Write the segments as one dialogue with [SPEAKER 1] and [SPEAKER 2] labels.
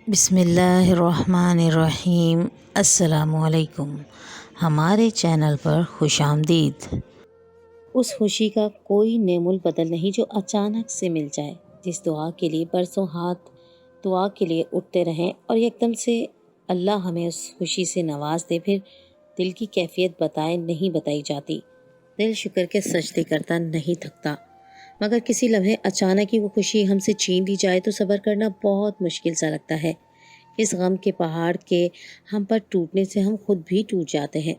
[SPEAKER 1] بسم اللہ الرحمن الرحیم۔ السلام علیکم، ہمارے چینل پر خوش آمدید۔ اس خوشی کا کوئی نعم البدل نہیں جو اچانک سے مل جائے، جس دعا کے لیے برسوں ہاتھ دعا کے لیے اٹھتے رہیں اور یکدم سے اللہ ہمیں اس خوشی سے نواز دے، پھر دل کی کیفیت بتائے نہیں بتائی جاتی۔ دل شکر کے سجدے کرتا نہیں تھکتا، مگر کسی لمحے اچانک ہی وہ خوشی ہم سے چھین لی جائے تو صبر کرنا بہت مشکل سا لگتا ہے۔ اس غم کے پہاڑ کے ہم پر ٹوٹنے سے ہم خود بھی ٹوٹ جاتے ہیں۔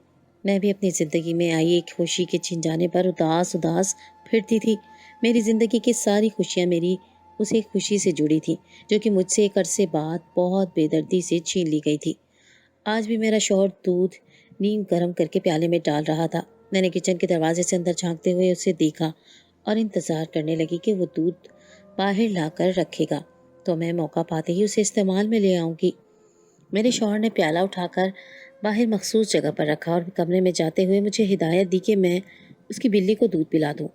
[SPEAKER 1] میں بھی اپنی زندگی میں آئی ایک خوشی کے چھن جانے پر اداس پھرتی تھی۔ میری زندگی کی ساری خوشیاں میری اس ایک خوشی سے جڑی تھی جو کہ مجھ سے ایک عرصے بعد بہت بے دردی سے چھین لی گئی تھی۔ آج بھی میرا شوہر دودھ نیم گرم کر کے پیالے میں ڈال رہا تھا۔ میں نے کچن کے دروازے سے اندر جھانکتے ہوئے اسے دیکھا اور انتظار کرنے لگی کہ وہ دودھ باہر لا کر رکھے گا تو میں موقع پاتے ہی اسے استعمال میں لے آؤں گی۔ میرے شوہر نے پیالہ اٹھا کر باہر مخصوص جگہ پر رکھا اور کمرے میں جاتے ہوئے مجھے ہدایت دی کہ میں اس کی بلی کو دودھ پلا دوں۔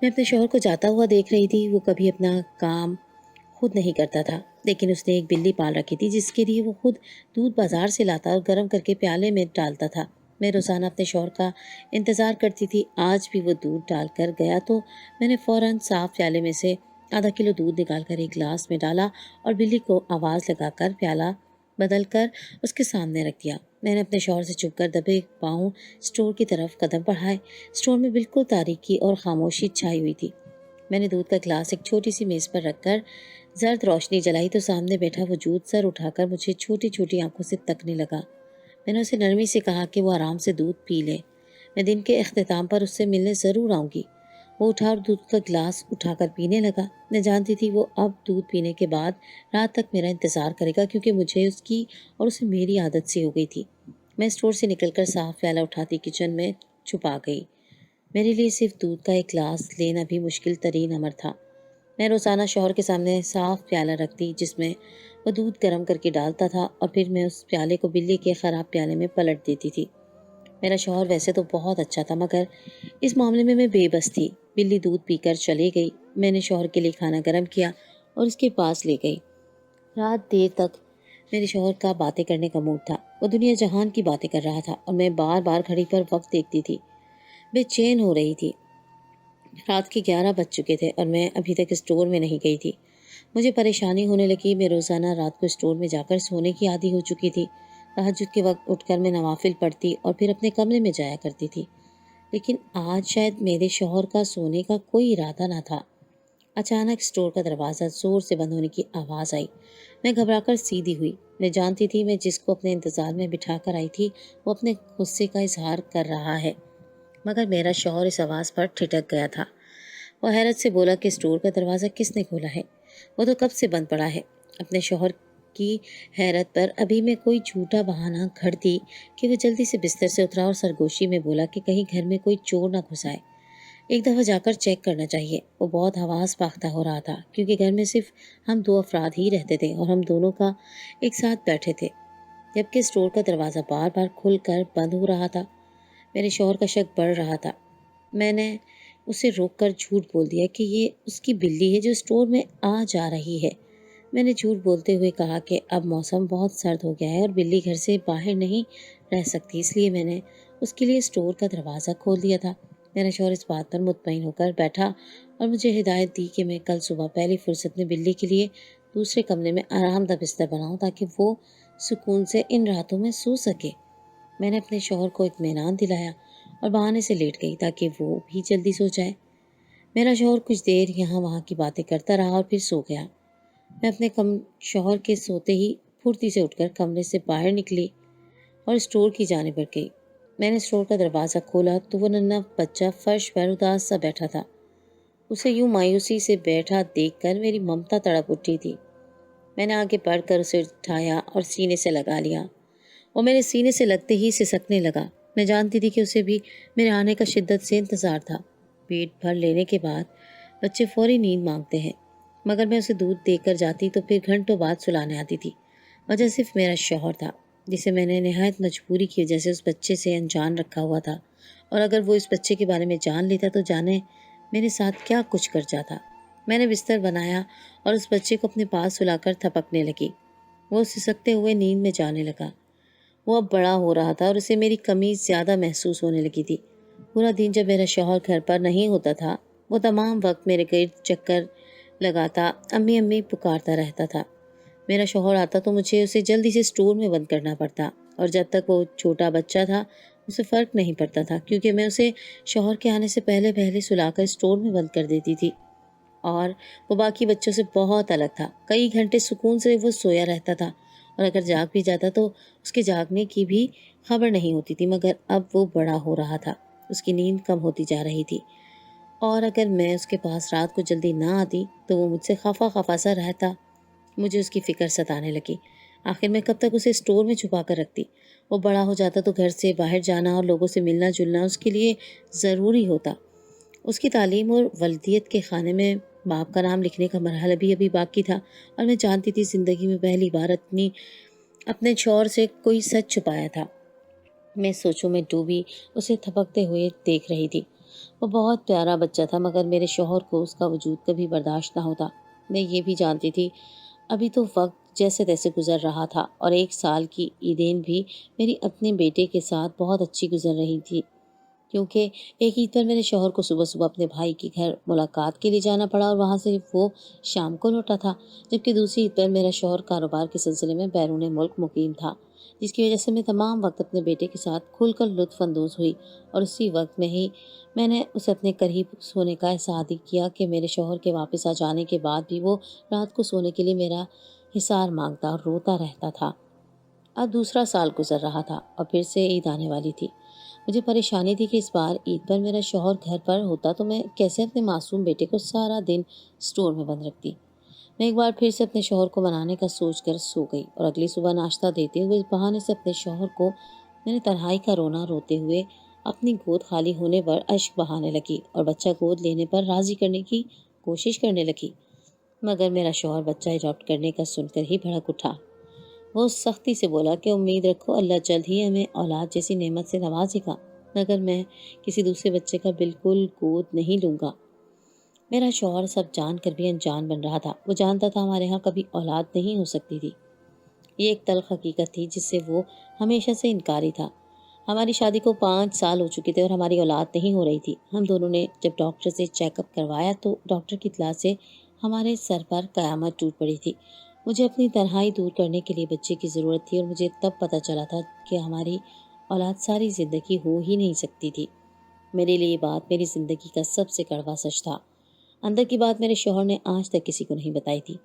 [SPEAKER 1] میں اپنے شوہر کو جاتا ہوا دیکھ رہی تھی۔ وہ کبھی اپنا کام خود نہیں کرتا تھا، لیکن اس نے ایک بلی پال رکھی تھی جس کے لیے وہ خود دودھ بازار سے لاتا اور گرم کر کے پیالے میں ڈالتا تھا۔ میں روزانہ اپنے شوہر کا انتظار کرتی تھی۔ آج بھی وہ دودھ ڈال کر گیا تو میں نے فوراً صاف پیالے میں سے آدھا کلو دودھ نکال کر ایک گلاس میں ڈالا اور بلی کو آواز لگا کر پیالہ بدل کر اس کے سامنے رکھ دیا۔ میں نے اپنے شوہر سے چھپ کر دبے پاؤں اسٹور کی طرف قدم بڑھائے۔ اسٹور میں بالکل تاریکی اور خاموشی چھائی ہوئی تھی۔ میں نے دودھ کا گلاس ایک چھوٹی سی میز پر رکھ کر زرد روشنی جلائی تو سامنے بیٹھا وجود سر اٹھا کر مجھے چھوٹی چھوٹی آنکھوں سے تکنے لگا۔ میں نے اسے نرمی سے کہا کہ وہ آرام سے دودھ پی لے، میں دن کے اختتام پر اس سے ملنے ضرور آؤں گی۔ وہ اٹھا اور دودھ کا گلاس اٹھا کر پینے لگا۔ میں جانتی تھی وہ اب دودھ پینے کے بعد رات تک میرا انتظار کرے گا، کیونکہ مجھے اس کی اور اسے میری عادت سی ہو گئی تھی۔ میں اسٹور سے نکل کر صاف پیالہ اٹھاتی کچن میں چھپا گئی۔ میرے لیے صرف دودھ کا ایک گلاس لینا بھی مشکل ترین امر تھا۔ میں روزانہ شوہر کے سامنے صاف پیالہ رکھتی جس میں وہ دودھ گرم کر کے ڈالتا تھا اور پھر میں اس پیالے کو بلی کے خراب پیالے میں پلٹ دیتی تھی۔ میرا شوہر ویسے تو بہت اچھا تھا، مگر اس معاملے میں بے بس تھی۔ بلی دودھ پی کر چلی گئی۔ میں نے شوہر کے لیے کھانا گرم کیا اور اس کے پاس لے گئی۔ رات دیر تک میرے شوہر کا باتیں کرنے کا موڈ تھا۔ وہ دنیا جہان کی باتیں کر رہا تھا اور میں بار بار گھڑی پر وقت دیکھتی تھی، بے چین ہو رہی تھی۔ رات کے 11 بج چکے تھے اور میں ابھی تک اسٹور میں نہیں گئی تھی۔ مجھے پریشانی ہونے لگی۔ میں روزانہ رات کو اسٹور میں جا کر سونے کی عادی ہو چکی تھی۔ تہجد کے وقت اٹھ کر میں نوافل پڑھتی اور پھر اپنے کمرے میں جایا کرتی تھی، لیکن آج شاید میرے شوہر کا سونے کا کوئی ارادہ نہ تھا۔ اچانک اسٹور کا دروازہ زور سے بند ہونے کی آواز آئی۔ میں گھبرا کر سیدھی ہوئی۔ میں جانتی تھی میں جس کو اپنے انتظار میں بٹھا کر آئی تھی وہ اپنے غصے کا اظہار کر رہا ہے، مگر میرا شوہر اس آواز پر ٹھٹک گیا تھا۔ وہ حیرت سے بولا کہ اسٹور کا دروازہ کس نے کھولا ہے؟ وہ تو کب سے بند پڑا ہے۔ اپنے شوہر کی حیرت پر ابھی میں کوئی جھوٹا بہانہ گھڑتی کہ وہ جلدی سے بستر سے اترا اور سرگوشی میں بولا کہ کہیں گھر میں کوئی چور نہ گھس آئے، ایک دفعہ جا کر چیک کرنا چاہیے۔ وہ بہت حواس باختہ ہو رہا تھا کیونکہ گھر میں صرف ہم 2 افراد ہی رہتے تھے اور ہم دونوں کا ایک ساتھ بیٹھے تھے، جبکہ اسٹور کا دروازہ بار بار کھل کر بند ہو رہا تھا۔ میرے شوہر کا شک بڑھ رہا تھا۔ میں نے اسے روک کر جھوٹ بول دیا کہ یہ اس کی بلی ہے جو اسٹور میں آ جا رہی ہے۔ میں نے جھوٹ بولتے ہوئے کہا کہ اب موسم بہت سرد ہو گیا ہے اور بلی گھر سے باہر نہیں رہ سکتی، اس لیے میں نے اس کے لیے اسٹور کا دروازہ کھول دیا تھا۔ میرا شوہر اس بات پر مطمئن ہو کر بیٹھا اور مجھے ہدایت دی کہ میں کل صبح پہلی فرصت میں بلی کے لیے دوسرے کمرے میں آرام دہ بستر بناؤں تاکہ وہ سکون سے ان راتوں میں سو سکے۔ میں نے اپنے شوہر کو اطمینان دلایا اور بہانے سے لیٹ گئی تاکہ وہ بھی جلدی سو جائے۔ میرا شوہر کچھ دیر یہاں وہاں کی باتیں کرتا رہا اور پھر سو گیا۔ میں اپنے شوہر کے سوتے ہی پھرتی سے اٹھ کر کمرے سے باہر نکلی اور اسٹور کی جانب بڑھ گئی۔ میں نے اسٹور کا دروازہ کھولا تو وہ ننھا بچہ فرش پر اداس سا بیٹھا تھا۔ اسے یوں مایوسی سے بیٹھا دیکھ کر میری ممتا تڑپ اٹھی تھی۔ میں نے آگے بڑھ کر اسے اٹھایا اور سینے سے لگا لیا۔ وہ میرے سینے سے لگتے ہی سسکنے لگا۔ میں جانتی تھی کہ اسے بھی میرے آنے کا شدت سے انتظار تھا۔ پیٹ بھر لینے کے بعد بچے فوری نیند مانگتے ہیں، مگر میں اسے دودھ دے کر جاتی تو پھر گھنٹوں بعد سلانے آتی تھی۔ وجہ صرف میرا شوہر تھا، جسے میں نے نہایت مجبوری کی وجہ سے اس بچے سے انجان رکھا ہوا تھا، اور اگر وہ اس بچے کے بارے میں جان لیتا تو جانے میرے ساتھ کیا کچھ کر جاتا۔ میں نے بستر بنایا اور اس بچے کو اپنے پاس سلا کر تھپکنے لگی۔ وہ سسکتے ہوئے نیند میں جانے لگا۔ وہ اب بڑا ہو رہا تھا اور اسے میری کمی زیادہ محسوس ہونے لگی تھی۔ پورا دن جب میرا شوہر گھر پر نہیں ہوتا تھا وہ تمام وقت میرے گرد چکر لگاتا امی امی پکارتا رہتا تھا۔ میرا شوہر آتا تو مجھے اسے جلدی سے اسٹور میں بند کرنا پڑتا، اور جب تک وہ چھوٹا بچہ تھا اسے فرق نہیں پڑتا تھا، کیونکہ میں اسے شوہر کے آنے سے پہلے پہلے سلا کر اسٹور میں بند کر دیتی تھی، اور وہ باقی بچوں سے بہت الگ تھا۔ کئی گھنٹے سکون سے وہ سویا رہتا تھا، اور اگر جاگ بھی جاتا تو اس کے جاگنے کی بھی خبر نہیں ہوتی تھی۔ مگر اب وہ بڑا ہو رہا تھا، اس کی نیند کم ہوتی جا رہی تھی، اور اگر میں اس کے پاس رات کو جلدی نہ آتی تو وہ مجھ سے خفا خفا سا رہتا۔ مجھے اس کی فکر ستانے لگی۔ آخر میں کب تک اسے اسٹور میں چھپا کر رکھتی؟ وہ بڑا ہو جاتا تو گھر سے باہر جانا اور لوگوں سے ملنا جلنا اس کے لیے ضروری ہوتا۔ اس کی تعلیم اور والدیت کے خانے میں باپ کا نام لکھنے کا مرحلہ بھی ابھی باقی تھا، اور میں جانتی تھی زندگی میں پہلی بار اپنے شوہر سے کوئی سچ چھپایا تھا۔ میں سوچوں میں ڈوبی اسے تھپکتے ہوئے دیکھ رہی تھی۔ وہ بہت پیارا بچہ تھا، مگر میرے شوہر کو اس کا وجود کبھی برداشت نہ ہوتا۔ میں یہ بھی جانتی تھی ابھی تو وقت جیسے تیسے گزر رہا تھا، اور 1 سال کی عیدین بھی میری اپنے بیٹے کے ساتھ بہت اچھی گزر رہی تھی، کیونکہ ایک عید پر میرے شوہر کو صبح صبح اپنے بھائی کے گھر ملاقات کے لیے جانا پڑا، اور وہاں سے وہ شام کو لوٹا تھا، جبکہ دوسری عید پر میرا شوہر کاروبار کے سلسلے میں بیرون ملک مقیم تھا، جس کی وجہ سے میں تمام وقت اپنے بیٹے کے ساتھ کھل کر لطف اندوز ہوئی، اور اسی وقت میں نے اسے اپنے قریب سونے کا احساس کیا کہ میرے شوہر کے واپس آ جانے کے بعد بھی وہ رات کو سونے کے لیے میرا حصار مانگتا اور روتا رہتا تھا۔ اب دوسرا سال گزر رہا تھا اور پھر سے عید آنے والی تھی۔ مجھے پریشانی تھی کہ اس بار عید پر میرا شوہر گھر پر ہوتا تو میں کیسے اپنے معصوم بیٹے کو سارا دن اسٹور میں بند رکھتی۔ میں ایک بار پھر سے اپنے شوہر کو منانے کا سوچ کر سو گئی، اور اگلی صبح ناشتہ دیتے ہوئے اس بہانے سے اپنے شوہر کو میں نے تنہائی کا رونا روتے ہوئے اپنی گود خالی ہونے پر اشک بہانے لگی اور بچہ گود لینے پر راضی کرنے کی کوشش کرنے لگی، مگر میرا شوہر بچہ اڈاپٹ کرنے کا سن کر ہی بھڑک اٹھا۔ وہ سختی سے بولا کہ امید رکھو اللہ جلد ہی ہمیں اولاد جیسی نعمت سے نوازے گا، مگر میں کسی دوسرے بچے کا بالکل گود نہیں لوں گا۔ میرا شوہر سب جان کر بھی انجان بن رہا تھا۔ وہ جانتا تھا ہمارے ہاں کبھی اولاد نہیں ہو سکتی تھی۔ یہ ایک تلخ حقیقت تھی جس سے وہ ہمیشہ سے انکاری تھا۔ ہماری شادی کو 5 سال ہو چکے تھے اور ہماری اولاد نہیں ہو رہی تھی۔ ہم دونوں نے جب ڈاکٹر سے چیک اپ کروایا تو ڈاکٹر کی اطلاع سے ہمارے سر پر قیامت ٹوٹ پڑی تھی۔ مجھے اپنی تنہائی دور کرنے کے لیے بچے کی ضرورت تھی، اور مجھے تب پتہ چلا تھا کہ ہماری اولاد ساری زندگی ہو ہی نہیں سکتی تھی۔ میرے لیے یہ بات میری زندگی کا سب سے کڑوا سچ تھا۔ اندر کی بات میرے شوہر نے آج تک کسی کو نہیں بتائی تھی۔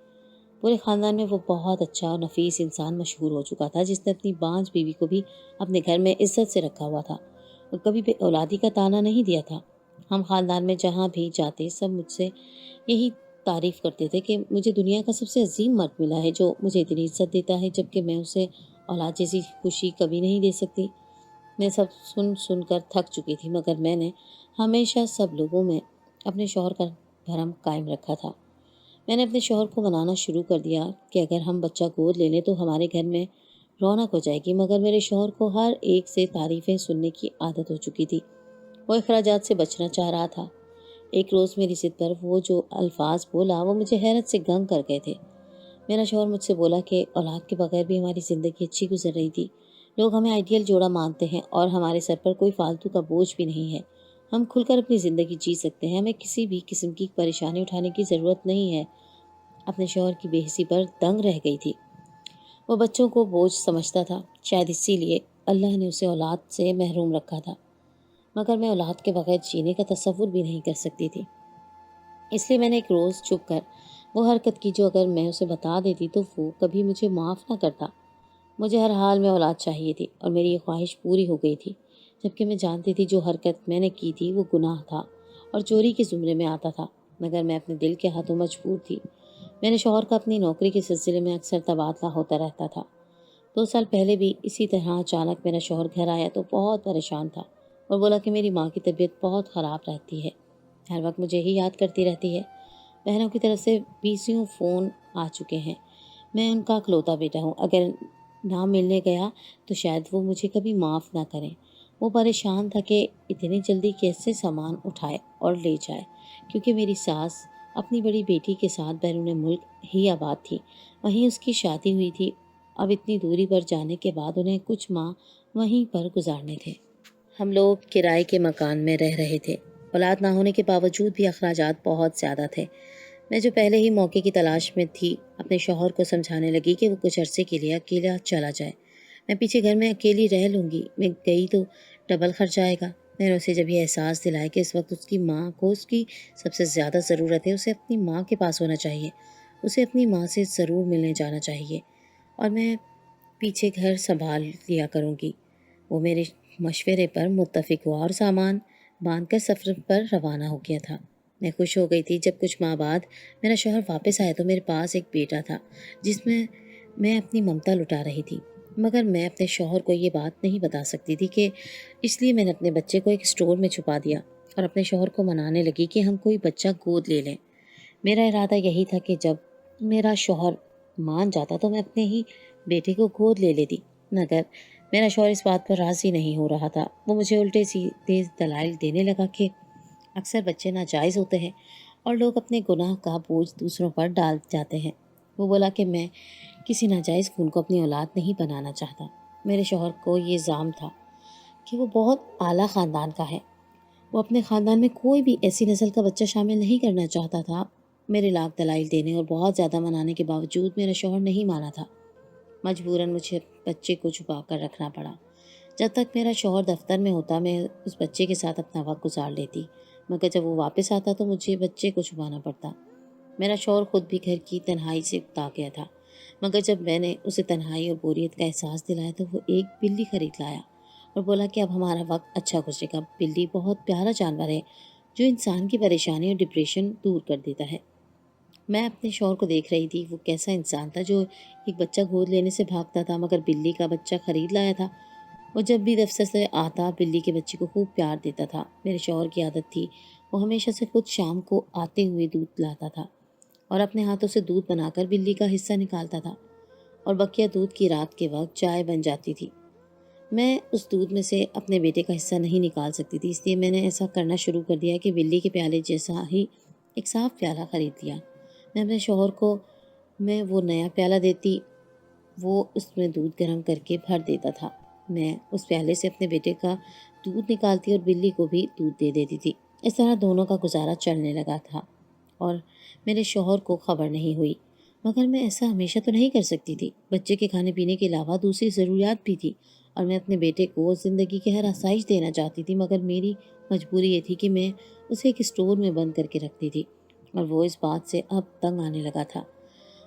[SPEAKER 1] پورے خاندان میں وہ بہت اچھا اور نفیس انسان مشہور ہو چکا تھا، جس نے اپنی بانجھ بیوی کو بھی اپنے گھر میں عزت سے رکھا ہوا تھا اور کبھی بے اولادی کا طعنہ نہیں دیا تھا۔ ہم خاندان میں جہاں بھی جاتے سب مجھ سے یہی تعریف کرتے تھے کہ مجھے دنیا کا سب سے عظیم مرد ملا ہے جو مجھے اتنی عزت دیتا ہے، جبکہ میں اسے اولاد جیسی خوشی کبھی نہیں دے سکتی۔ میں سب سن کر تھک چکی تھی، مگر میں نے ہمیشہ سب لوگوں میں اپنے شوہر کا بھرم قائم رکھا تھا۔ میں نے اپنے شوہر کو منانا شروع کر دیا کہ اگر ہم بچہ گود لے لیں تو ہمارے گھر میں رونق ہو جائے گی، مگر میرے شوہر کو ہر ایک سے تعریفیں سننے کی عادت ہو چکی تھی۔ وہ اخراجات سے بچنا چاہ رہا تھا۔ ایک روز میری ضد پر وہ جو الفاظ بولا وہ مجھے حیرت سے گنگ کر گئے تھے۔ میرا شوہر مجھ سے بولا کہ اولاد کے بغیر بھی ہماری زندگی اچھی گزر رہی تھی۔ لوگ ہمیں آئیڈیل جوڑا مانتے ہیں اور ہمارے سر پر کوئی فالتو کا بوجھ بھی نہیں ہے۔ ہم کھل کر اپنی زندگی جی سکتے ہیں، ہمیں کسی بھی قسم کی پریشانی اٹھانے کی ضرورت نہیں ہے۔ اپنے شوہر کی بے حسی پر دنگ رہ گئی تھی۔ وہ بچوں کو بوجھ سمجھتا تھا، شاید اسی لیے اللہ نے اسے اولاد سے محروم رکھا تھا، مگر میں اولاد کے بغیر جینے کا تصور بھی نہیں کر سکتی تھی۔ اس لیے میں نے ایک روز چھپ کر وہ حرکت کی جو اگر میں اسے بتا دیتی تو وہ کبھی مجھے معاف نہ کرتا۔ مجھے ہر حال میں اولاد چاہیے تھی اور میری یہ خواہش پوری ہو گئی تھی، جبکہ میں جانتی تھی جو حرکت میں نے کی تھی وہ گناہ تھا اور چوری کے زمرے میں آتا تھا، مگر میں اپنے دل کے ہاتھوں مجبور تھی۔ میرے شوہر کا اپنی نوکری کے سلسلے میں اکثر تبادلہ ہوتا رہتا تھا۔ 2 سال پہلے بھی اسی طرح اچانک میرا شوہر گھر آیا تو بہت پریشان تھا اور بولا کہ میری ماں کی طبیعت بہت خراب رہتی ہے، ہر وقت مجھے ہی یاد کرتی رہتی ہے۔ بہنوں کی طرف سے 20 فون آ چکے ہیں، میں ان کا اکلوتا بیٹا ہوں، اگر نہ ملنے گیا تو شاید وہ مجھے کبھی معاف نہ کریں۔ وہ پریشان تھا کہ اتنی جلدی کیسے سامان اٹھائے اور لے جائے، کیونکہ میری ساس اپنی بڑی بیٹی کے ساتھ بیرون ملک ہی آباد تھی، وہیں اس کی شادی ہوئی تھی اب اتنی دوری پر جانے کے بعد انہیں کچھ ماہ وہیں پر گزارنے تھے۔ ہم لوگ کرائے کے مکان میں رہ رہے تھے۔ اولاد نہ ہونے کے باوجود بھی اخراجات بہت زیادہ تھے۔ میں جو پہلے ہی موقع کی تلاش میں تھی، اپنے شوہر کو سمجھانے لگی کہ وہ کچھ عرصے کے لیے اکیلا چلا جائے۔ میں پیچھے گھر میں اکیلی رہ لوں گی، میں گئی تو ڈبل خرچ آئے گا۔ میں نے اسے جب یہ احساس دلایا کہ اس وقت اس کی ماں کو اس کی سب سے زیادہ ضرورت ہے، اسے اپنی ماں کے پاس ہونا چاہیے، اسے اپنی ماں سے ضرور ملنے جانا چاہیے، اور میں پیچھے گھر سنبھال لیا کروں گی۔ وہ میرے مشورے پر متفق ہوا اور سامان باندھ کر سفر پر روانہ ہو گیا تھا۔ میں خوش ہو گئی تھی جب کچھ ماہ بعد میرا شوہر واپس آیا تو میرے پاس ایک بیٹا تھا جس میں اپنی ممتا لٹا رہی تھی، مگر میں اپنے شوہر کو یہ بات نہیں بتا سکتی تھی، کہ اس لیے میں نے اپنے بچے کو ایک اسٹور میں چھپا دیا اور اپنے شوہر کو منانے لگی کہ ہم کوئی بچہ گود لے لیں۔ میرا ارادہ یہی تھا کہ جب میرا شوہر مان جاتا تو میں اپنے ہی بیٹے کو گود لے لیتی، مگر میرا شوہر اس بات پر راضی نہیں ہو رہا تھا۔ وہ مجھے الٹے سیدھے دلائل دینے لگا کہ اکثر بچے ناجائز ہوتے ہیں اور لوگ اپنے گناہ کا بوجھ دوسروں پر ڈال جاتے ہیں۔ وہ بولا کہ میں کسی ناجائز خون کو اپنی اولاد نہیں بنانا چاہتا۔ میرے شوہر کو یہ زعم تھا کہ وہ بہت اعلیٰ خاندان کا ہے، وہ اپنے خاندان میں کوئی بھی ایسی نسل کا بچہ شامل نہیں کرنا چاہتا تھا۔ میرے لاکھ دلائل دینے اور بہت زیادہ منانے کے باوجود میرا شوہر نہیں مانا تھا۔ مجبوراً مجھے بچے کو چھپا کر رکھنا پڑا۔ جب تک میرا شوہر دفتر میں ہوتا میں اس بچے کے ساتھ اپنا وقت گزار لیتی، مگر جب وہ واپس آتا تو مجھے بچے کو چھپانا پڑتا۔ میرا شوہر خود بھی گھر کی تنہائی سے اکتا گیا تھا، مگر جب میں نے اسے تنہائی اور بوریت کا احساس دلایا تو وہ ایک بلی خرید لایا اور بولا کہ اب ہمارا وقت اچھا گزرے گا۔ بلی بہت پیارا جانور ہے جو انسان کی پریشانی اور ڈپریشن دور کر دیتا ہے۔ میں اپنے شوہر کو دیکھ رہی تھی، وہ کیسا انسان تھا جو ایک بچہ گود لینے سے بھاگتا تھا، مگر بلی کا بچہ خرید لایا تھا۔ وہ جب بھی دفتر سے آتا بلی کے بچے کو خوب پیار دیتا تھا۔ میرے شوہر کی عادت تھی، وہ ہمیشہ سے خود شام کو آتے ہوئے دودھ لاتا تھا اور اپنے ہاتھوں سے دودھ بنا کر بلی کا حصہ نکالتا تھا، اور بقیہ دودھ کی رات کے وقت چائے بن جاتی تھی۔ میں اس دودھ میں سے اپنے بیٹے کا حصہ نہیں نکال سکتی تھی، اس لیے میں نے ایسا کرنا شروع کر دیا کہ بلی کے پیالے جیسا ہی ایک صاف پیالہ خرید لیا۔ میں اپنے شوہر کو وہ نیا پیالہ دیتی، وہ اس میں دودھ گرم کر کے بھر دیتا تھا۔ میں اس پیالے سے اپنے بیٹے کا دودھ نکالتی اور بلی کو بھی دودھ دے دیتی تھی۔ اس طرح دونوں کا گزارا چلنے لگا تھا اور میرے شوہر کو خبر نہیں ہوئی، مگر میں ایسا ہمیشہ تو نہیں کر سکتی تھی۔ بچے کے کھانے پینے کے علاوہ دوسری ضروریات بھی تھی، اور میں اپنے بیٹے کو زندگی کے ہر آسائش دینا چاہتی تھی، مگر میری مجبوری یہ تھی کہ میں اسے ایک اسٹور میں بند کر کے رکھتی تھی، اور وہ اس بات سے اب تنگ آنے لگا تھا۔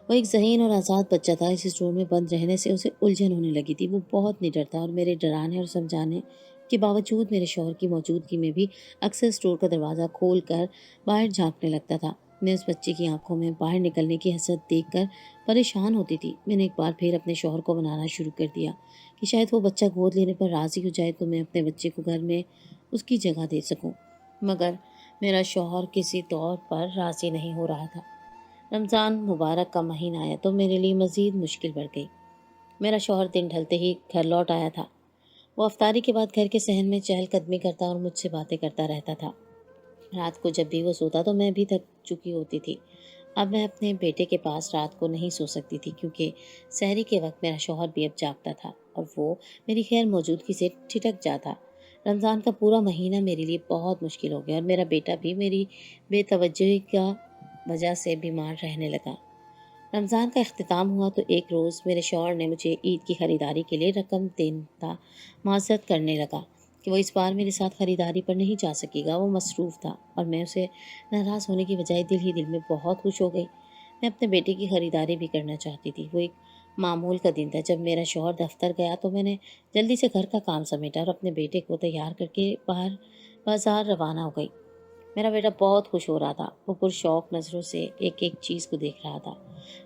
[SPEAKER 1] وہ ایک ذہین اور آزاد بچہ تھا، اس اسٹور میں بند رہنے سے اسے الجھن ہونے لگی تھی۔ وہ بہت نڈر تھا اور میرے ڈرانے اور سمجھانے کے باوجود میرے شوہر کی موجودگی میں بھی اکثر اسٹور کا دروازہ کھول کر باہر جھانکنے لگتا تھا۔ میں اس بچے کی آنکھوں میں باہر نکلنے کی حسرت دیکھ کر پریشان ہوتی تھی۔ میں نے ایک بار پھر اپنے شوہر کو منانا شروع کر دیا کہ شاید وہ بچہ گود لینے پر راضی ہو جائے تو میں اپنے بچے کو گھر میں اس کی جگہ دے سکوں، مگر میرا شوہر کسی طور پر راضی نہیں ہو رہا تھا۔ رمضان مبارک کا مہینہ آیا تو میرے لیے مزید مشکل بڑھ گئی۔ میرا شوہر دن ڈھلتے ہی گھر لوٹ آیا تھا۔ وہ افطاری کے بعد گھر کے صحن میں چہل قدمی کرتا اور مجھ سے باتیں کرتا رہتا تھا۔ رات کو جب بھی وہ سوتا تو میں بھی تھک چکی ہوتی تھی۔ اب میں اپنے بیٹے کے پاس رات کو نہیں سو سکتی تھی، کیونکہ سحری کے وقت میرا شوہر بھی اب جاگتا تھا اور وہ میری غیر موجودگی سے ٹھٹک جاتا۔ رمضان کا پورا مہینہ میرے لیے بہت مشکل ہو گیا، اور میرا بیٹا بھی میری بے توجہی کا وجہ سے بیمار رہنے لگا۔ رمضان کا اختتام ہوا تو ایک روز میرے شوہر نے مجھے عید کی خریداری کے لیے رقم دینا معذرت کرنے لگا کہ وہ اس بار میرے ساتھ خریداری پر نہیں جا سکے گا، وہ مصروف تھا، اور میں اسے ناراض ہونے کی بجائے دل ہی دل میں بہت خوش ہو گئی۔ میں اپنے بیٹے کی خریداری بھی کرنا چاہتی تھی۔ وہ ایک معمول کا دن تھا۔ جب میرا شوہر دفتر گیا تو میں نے جلدی سے گھر کا کام سمیٹا اور اپنے بیٹے کو تیار کر کے باہر بازار روانہ ہو گئی۔ میرا بیٹا بہت خوش ہو رہا تھا، وہ پرشوق نظروں سے ایک ایک چیز کو دیکھ رہا تھا۔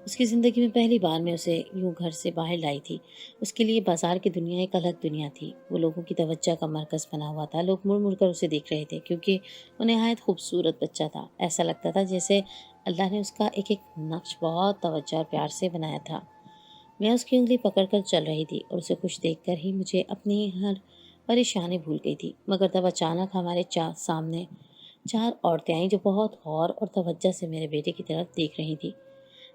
[SPEAKER 1] اس کی زندگی میں پہلی بار میں اسے یوں گھر سے باہر لائی تھی۔ اس کے لیے بازار کی دنیا ایک الگ دنیا تھی۔ وہ لوگوں کی توجہ کا مرکز بنا ہوا تھا۔ لوگ مڑ مڑ کر اسے دیکھ رہے تھے، کیونکہ وہ نہایت خوبصورت بچہ تھا۔ ایسا لگتا تھا جیسے اللہ نے اس کا ایک ایک نقش بہت توجہ اور پیار سے بنایا تھا۔ میں اس کی انگلی پکڑ کر چل رہی تھی اور اسے خوش دیکھ کر ہی مجھے اپنی ہر پریشانی بھول گئی تھی، مگر تب اچانک ہمارے سامنے 4 عورتیں آئیں جو بہت غور اور توجہ سے میرے بیٹے کی طرف دیکھ رہی تھیں۔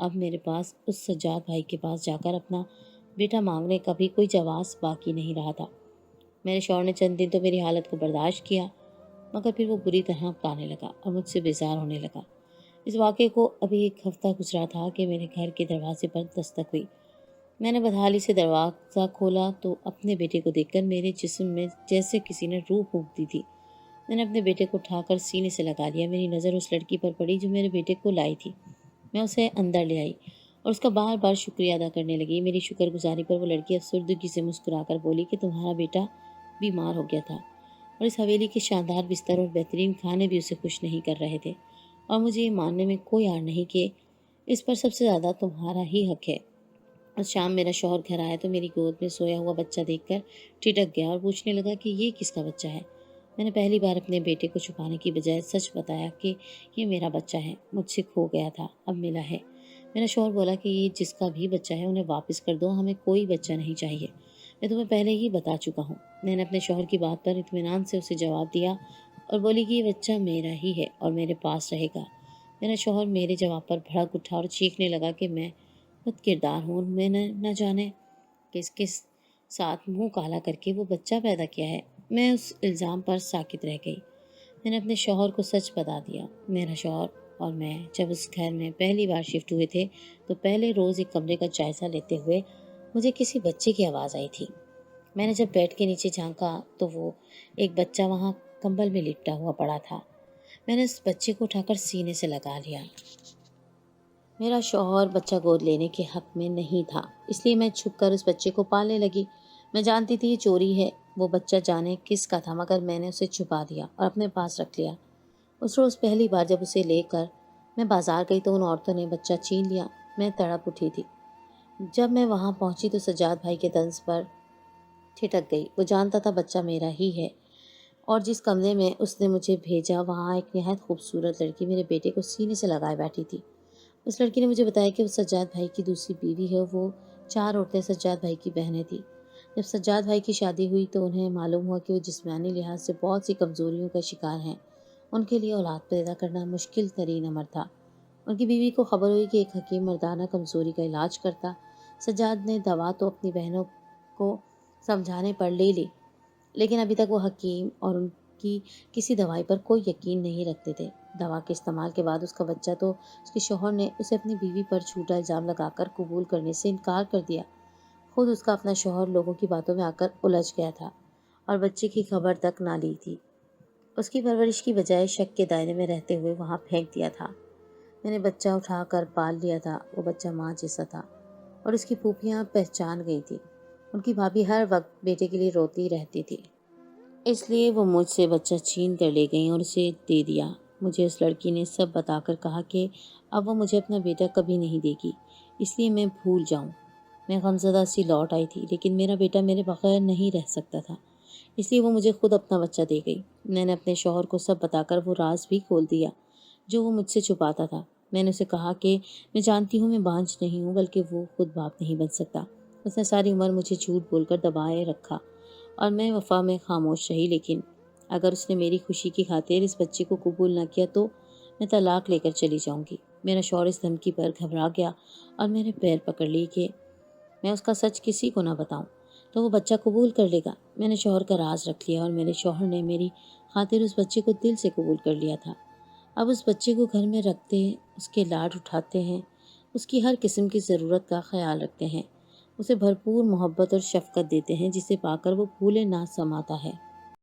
[SPEAKER 1] اب میرے پاس اس سجاد بھائی کے پاس جا کر اپنا بیٹا مانگنے کا بھی کوئی جواز باقی نہیں رہا تھا۔ میرے شوہر نے چند دن تو میری حالت کو برداشت کیا، مگر پھر وہ بری طرح پانے لگا اور مجھ سے بیزار ہونے لگا۔ اس واقعے کو ابھی ایک ہفتہ گزرا تھا کہ میرے گھر کے دروازے پر دستک ہوئی۔ میں نے بدحالی سے دروازہ کھولا تو اپنے بیٹے کو دیکھ کر میرے جسم میں جیسے کسی نے روح پھونک دی تھی۔ میں نے اپنے بیٹے کو اٹھا کر سینے سے لگا لیا۔ میری نظر اس لڑکی پر پڑی جو میرے بیٹے کو لائی تھی۔ میں اسے اندر لے آئی اور اس کا بار بار شکریہ ادا کرنے لگی۔ میری شکر گزاری پر وہ لڑکی افسردگی سے مسکرا کر بولی کہ تمہارا بیٹا بیمار ہو گیا تھا اور اس حویلی کے شاندار بستر اور بہترین کھانے بھی اسے خوش نہیں کر رہے تھے، اور مجھے یہ ماننے میں کوئی آڑ نہیں کہ اس پر سب سے زیادہ تمہارا ہی حق ہے۔ اور شام میرا شوہر گھر آیا تو میری گود میں سویا ہوا بچہ دیکھ کر ٹھٹک گیا اور پوچھنے لگا کہ یہ کس کا بچہ ہے۔ میں نے پہلی بار اپنے بیٹے کو چھپانے کی بجائے سچ بتایا کہ یہ میرا بچہ ہے، مجھ سے کھو گیا تھا، اب ملا ہے۔ میرا شوہر بولا کہ یہ جس کا بھی بچہ ہے انہیں واپس کر دو، ہمیں کوئی بچہ نہیں چاہیے، میں تمہیں پہلے ہی بتا چکا ہوں۔ میں نے اپنے شوہر کی بات پر اطمینان سے اسے جواب دیا اور بولی کہ یہ بچہ میرا ہی ہے اور میرے پاس رہے گا۔ میرا شوہر میرے جواب پر بھڑک اٹھا اور چیخنے لگا کہ میں بد کردار ہوں، میں نے نہ جانے کس کس ساتھ منہ کالا کر کے وہ بچہ پیدا کیا ہے۔ میں اس الزام پر ساکت رہ گئی۔ میں نے اپنے شوہر کو سچ بتا دیا۔ میرا شوہر اور میں جب اس گھر میں پہلی بار شفٹ ہوئے تھے تو پہلے روز ایک کمرے کا جائزہ لیتے ہوئے مجھے کسی بچے کی آواز آئی تھی۔ میں نے جب بیڈ کے نیچے جھانکا تو وہ ایک بچہ وہاں کمبل میں لپٹا ہوا پڑا تھا۔ میں نے اس بچے کو اٹھا کر سینے سے لگا لیا۔ میرا شوہر بچہ گود لینے کے حق میں نہیں تھا، اس لیے میں چھپ کر اس بچے کو پالنے لگی۔ میں جانتی تھی یہ چوری ہے، وہ بچہ جانے کس کا تھا، مگر میں نے اسے چھپا دیا اور اپنے پاس رکھ لیا۔ اس روز پہلی بار جب اسے لے کر میں بازار گئی تو ان عورتوں نے بچہ چھین لیا۔ میں تڑپ اٹھی تھی۔ جب میں وہاں پہنچی تو سجاد بھائی کے طنز پر ٹھٹک گئی۔ وہ جانتا تھا بچہ میرا ہی ہے، اور جس کمرے میں اس نے مجھے بھیجا وہاں ایک نہایت خوبصورت لڑکی میرے بیٹے کو سینے سے لگائے بیٹھی تھی۔ اس لڑکی نے مجھے بتایا کہ وہ سجاد بھائی کی دوسری بیوی ہے۔ وہ 4 عورتیں سجاد بھائی کی بہنیں تھیں۔ جب سجاد بھائی کی شادی ہوئی تو انہیں معلوم ہوا کہ وہ جسمانی لحاظ سے بہت سی کمزوریوں کا شکار ہیں۔ ان کے لیے اولاد پیدا کرنا مشکل ترین امر تھا۔ ان کی بیوی کو خبر ہوئی کہ ایک حکیم مردانہ کمزوری کا علاج کرتا۔ سجاد نے دوا تو اپنی بہنوں کو سمجھانے پر لے لی، لیکن ابھی تک وہ حکیم اور ان کی کسی دوائی پر کوئی یقین نہیں رکھتے تھے۔ دوا کے استعمال کے بعد اس کا بچہ تو اس کے شوہر نے اسے اپنی بیوی پر جھوٹا الزام لگا کر قبول کرنے سے انکار کر دیا۔ خود اس کا اپنا شوہر لوگوں کی باتوں میں آ کر الجھ گیا تھا اور بچے کی خبر تک نہ لی تھی۔ اس کی پرورش کی بجائے شک کے دائرے میں رہتے ہوئے وہاں پھینک دیا تھا۔ میں نے بچہ اٹھا کر پال لیا تھا۔ وہ بچہ ماں جیسا تھا اور اس کی پھوپھیاں پہچان گئی تھی۔ ان کی بھابھی ہر وقت بیٹے کے لیے روتی رہتی تھی، اس لیے وہ مجھ سے بچہ چھین کر لے گئیں اور اسے دے دیا۔ مجھے اس لڑکی نے سب بتا کر کہا کہ اب وہ مجھے اپنا بیٹا کبھی نہیں دے گی، اس لیے میں بھول جاؤں۔ میں غمزدہ سی لوٹ آئی تھی، لیکن میرا بیٹا میرے بغیر نہیں رہ سکتا تھا، اس لیے وہ مجھے خود اپنا بچہ دے گئی۔ میں نے اپنے شوہر کو سب بتا کر وہ راز بھی کھول دیا جو وہ مجھ سے چھپاتا تھا۔ میں نے اسے کہا کہ میں جانتی ہوں میں بانجھ نہیں ہوں، بلکہ وہ خود باپ نہیں بن سکتا۔ اس نے ساری عمر مجھے جھوٹ بول کر دبائے رکھا اور میں وفا میں خاموش رہی، لیکن اگر اس نے میری خوشی کی خاطر اس بچے کو قبول نہ کیا تو میں طلاق لے کر چلی جاؤں گی۔ میرا شوہر اس دھمکی پر گھبرا گیا اور میرے پیر پکڑ لی کہ میں اس کا سچ کسی کو نہ بتاؤں تو وہ بچہ قبول کر لے گا۔ میں نے شوہر کا راز رکھ لیا اور میرے شوہر نے میری خاطر اس بچے کو دل سے قبول کر لیا تھا۔ اب اس بچے کو گھر میں رکھتے ہیں، اس کے لاڈ اٹھاتے ہیں، اس کی ہر قسم کی ضرورت کا خیال رکھتے ہیں، اسے بھرپور محبت اور شفقت دیتے ہیں، جسے پا کر وہ پھولے نہ سماتا ہے۔